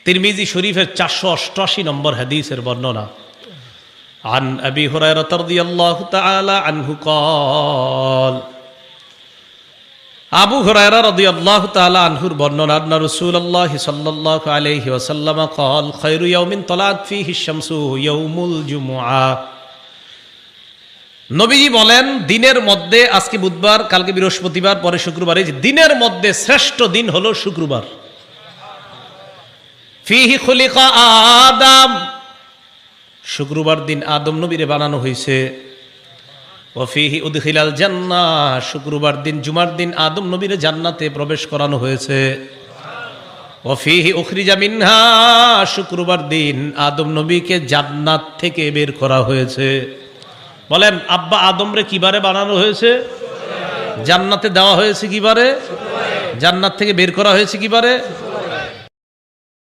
তিরমিজি শরীফের 488 নম্বর হাদিসের বর্ণনা। আন আবি হুরায়রা রাদিয়াল্লাহু তাআলা আনহু قال আবু হুরায়রা রাদিয়াল্লাহু তাআলা আনহুর বর্ণনা, আন্না রাসূলুল্লাহ সাল্লাল্লাহু আলাইহি ওয়াসাল্লাম قال خير يوم طلعت فيه الشمس يوم الجمعة। নবীজি বলেন, দিনের মধ্যে, আজকে বুধবার, কালকে বৃহস্পতিবার, পরে শুক্রবার, এই যে দিনের মধ্যে শ্রেষ্ঠ দিন হলো শুক্রবার। ফিহি খুলিকা আদম, শুক্রবার দিন আদম নবীরে বানানো হয়েছে। ও ফিহি উদখিলাল জান্নাহ, শুক্রবার দিন, জুমার দিন আদম নবীরে জান্নাতে প্রবেশ করানো হয়েছে। ও ফিহি উখরিজা মিনহা, শুক্রবার দিন আদম নবীকে জান্নাত থেকে বের করা হয়েছে। বলেন, আব্বা আদমরে কিবারে বানানো হয়েছে? জান্নাতে দেওয়া হয়েছে কিবারে? জান্নাত থেকে বের করা হয়েছে কিবারে?